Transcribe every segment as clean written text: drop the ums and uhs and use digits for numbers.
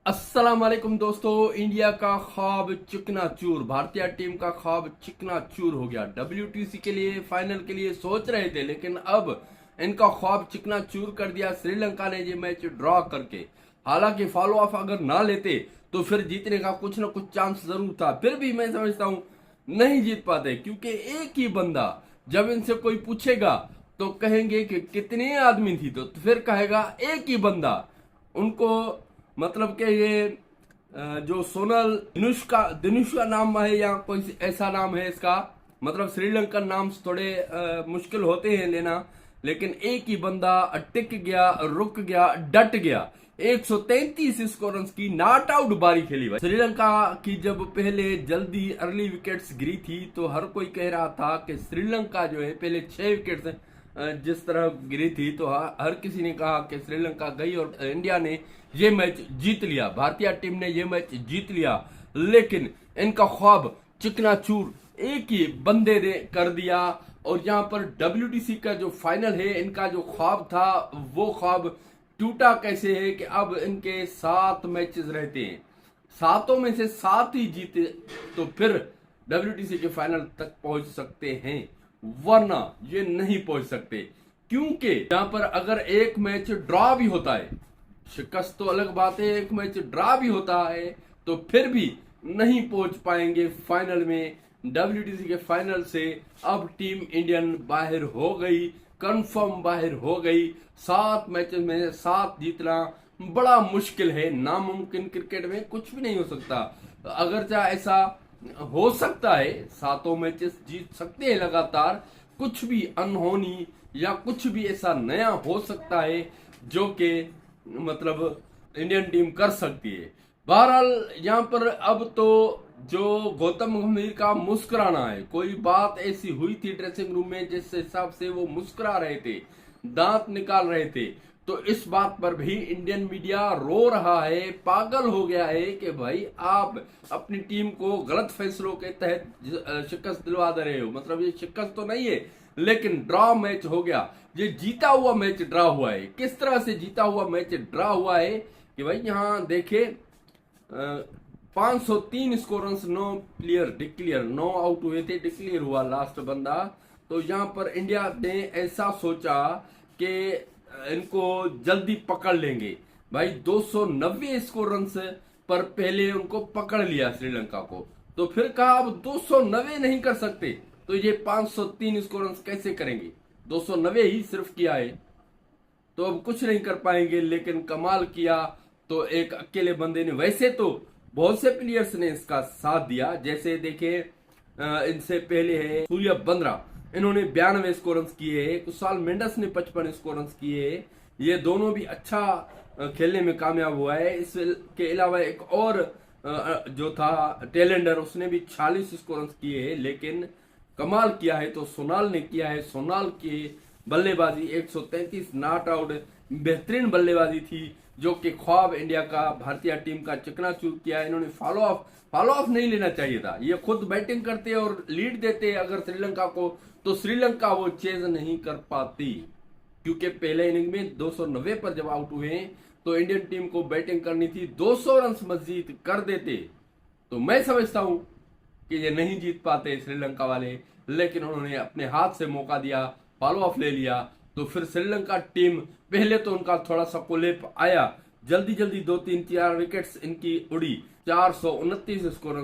अस्सलाम वालेकुम दोस्तों। इंडिया का ख्वाब चिकनाचूर, भारतीय टीम का ख्वाब चिकनाचूर हो गया। WTC के लिए फाइनल के लिए सोच रहे थे, लेकिन अब इनका ख्वाब चिकनाचूर कर दिया श्रीलंका ने ये मैच ड्रॉ करके। हालांकि फॉलो ऑफ अगर ना लेते तो फिर जीतने का कुछ ना कुछ चांस जरूर था। फिर भी मैं समझता हूं नहीं जीत पाते, क्योंकि एक ही बंदा जब इनसे कोई पूछेगा तो कहेंगे कि कितने आदमी थी, तो फिर कहेगा एक ही बंदा। उनको मतलब कि ये जो सोनल दिनुष का नाम है या कोई ऐसा नाम है इसका, मतलब श्रीलंकन नाम थोड़े मुश्किल होते हैं लेना, लेकिन एक ही बंदा टिक गया, रुक गया, डट गया। 133 स्कोर की नॉट आउट बारी खेली भाई श्रीलंका की। जब पहले जल्दी अर्ली विकेट्स गिरी थी तो हर कोई कह रहा था कि श्रीलंका जो है पहले 6 विकेट्स जिस तरह गिरी थी, तो हर किसी ने कहा कि श्रीलंका गई और इंडिया ने ये मैच जीत लिया, भारतीय टीम ने ये मैच जीत लिया। लेकिन इनका ख्वाब चिकनाचूर एक ही बंदे ने कर दिया। और यहाँ पर WTC का जो फाइनल है, इनका जो ख्वाब था वो ख्वाब टूटा कैसे है कि अब इनके 7 मैचेस रहते हैं, 7 में से 7 ही जीते तो फिर WTC के फाइनल तक पहुंच सकते हैं, वरना ये नहीं पहुंच सकते। क्योंकि यहां पर अगर एक मैच ड्रॉ भी होता है, शिकस्त तो अलग बात है, एक मैच ड्रॉ भी होता है तो फिर भी नहीं पहुंच पाएंगे फाइनल में। WTC के फाइनल से अब टीम इंडियन बाहर हो गई, कंफर्म बाहर हो गई। 7 मैचेस में 7 जीतना बड़ा मुश्किल है, नामुमकिन क्रिकेट में कुछ भी नहीं हो सकता। अगर चाहे ऐसा हो सकता है 7 मैचेस जीत सकते हैं लगातार, कुछ भी अनहोनी या कुछ भी ऐसा नया हो सकता है जो कि मतलब इंडियन टीम कर सकती है। बहरहाल यहाँ पर अब तो जो गौतम गंभीर का मुस्कुराना है, कोई बात ऐसी हुई थी ड्रेसिंग रूम में जिस हिसाब से वो मुस्कुरा रहे थे, दांत निकाल रहे थे, तो इस बात पर भी इंडियन मीडिया रो रहा है, पागल हो गया है कि भाई आप अपनी टीम को गलत फैसलों के तहत शिकस्त दिलवा दे रहे हो। मतलब ये शिकस्त तो नहीं है, लेकिन ड्रॉ मैच हो गया, ये जीता हुआ मैच ड्रॉ हुआ है। किस तरह से जीता हुआ मैच ड्रॉ हुआ है कि भाई यहाँ देखे 503 स्कोर, 9 प्लेयर डिक्लेयर, 9 आउट हुए थे, डिक्लेयर हुआ लास्ट बंदा। तो यहाँ पर इंडिया ने ऐसा सोचा कि इनको जल्दी पकड़ लेंगे भाई। 290 स्कोर पर पहले उनको पकड़ लिया श्रीलंका को, तो फिर कहा अब 290 नहीं कर सकते तो ये 503 स्कोर कैसे करेंगे। 290 ही सिर्फ किया है तो अब कुछ नहीं कर पाएंगे। लेकिन कमाल किया तो एक अकेले बंदे ने, वैसे तो बहुत से प्लेयर्स ने इसका साथ दिया। जैसे देखे इनसे पहले है सूर्य बंद्रा, इन्होंने 92 स्कोर किए है। कुशाल मेंडस ने 55 स्कोर किए है। ये दोनों भी अच्छा खेलने में कामयाब हुआ है। इसके अलावा एक और जो था टेलेंडर, उसने भी 46 स्कोर किए हैं। लेकिन कमाल किया है तो सोनाल ने किया है। सोनाल की बल्लेबाजी 133 नॉट आउट, बेहतरीन बल्लेबाजी थी जो कि ख्वाब इंडिया का, भारतीय टीम का चकनाचूर किया। इन्होंने फॉलो ऑफ नहीं लेना चाहिए था। ये खुद बैटिंग करते और लीड देते अगर श्रीलंका को, तो श्रीलंका वो चेज नहीं कर पाती, क्योंकि पहले इनिंग में 290 पर जब आउट हुए तो इंडियन टीम को बैटिंग करनी थी, 200 रन मजीद कर देते तो मैं समझता हूं कि ये नहीं जीत पाते श्रीलंका वाले। लेकिन उन्होंने अपने हाथ से मौका दिया, फॉलो ऑफ ले लिया, तो फिर श्रीलंका टीम पहले तो उनका थोड़ा सा कोलैप आया, जल्दी 2-3-4 विकेट्स इनकी उड़ी, 429 स्कोर,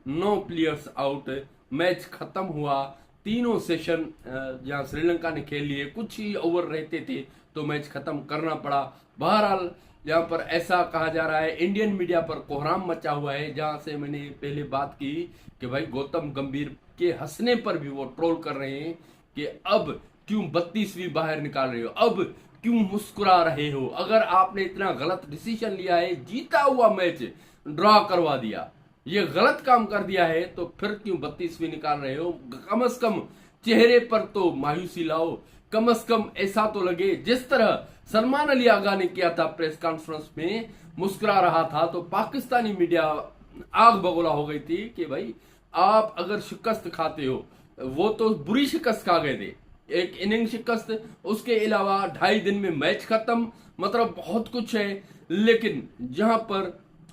9 प्लेयर्स आउट, मैच खत्म हुआ। तीनों सेशन जहां श्रीलंका ने खेल लिए, कुछ ही ओवर रहते थे तो मैच खत्म करना पड़ा। बहरहाल यहाँ पर ऐसा कहा जा रहा है, इंडियन मीडिया पर कोहराम मचा हुआ है, जहां से मैंने पहले बात की कि भाई गौतम गंभीर के हंसने पर भी वो ट्रोल कर रहे हैं कि अब क्यों 32वीं बाहर निकाल रहे हो, अब क्यों मुस्कुरा रहे हो। अगर आपने इतना गलत डिसीजन लिया है, जीता हुआ मैच ड्रॉ करवा दिया, ये गलत काम कर दिया है, तो फिर क्यों 32वीं निकाल रहे हो। कम से कम चेहरे पर तो मायूसी लाओ, कम से कम ऐसा तो लगे जिस तरह सलमान अली आगा ने किया था प्रेस कॉन्फ्रेंस में, मुस्कुरा रहा था, तो पाकिस्तानी मीडिया आग बगोला हो गई थी कि भाई आप अगर शिकस्त खाते हो, वो तो बुरी शिकस्त खा गए थे, एक इनिंग शिकस्त, उसके अलावा 2.5 दिन में मैच खत्म, मतलब बहुत कुछ है। लेकिन जहां पर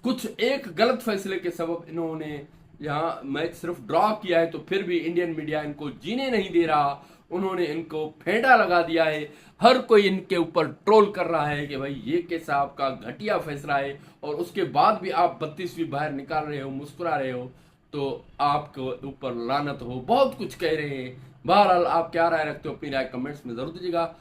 कुछ एक गलत फैसले के सबब इन्होंने यहाँ मैच सिर्फ ड्रॉ किया है, तो फिर भी इंडियन मीडिया इनको जीने नहीं दे रहा। उन्होंने इनको फेंटा लगा दिया है। हर कोई इनके ऊपर ट्रोल कर रहा है कि भाई ये कैसा आपका घटिया फैसला है, और उसके बाद भी आप 32वीं बाहर निकाल रहे हो, मुस्कुरा रहे हो, तो आपके ऊपर लानत हो। बहुत कुछ कह रहे हैं। बहरहाल आप क्या राय रखते हो, अपनी राय कमेंट्स में जरूर दीजिएगा।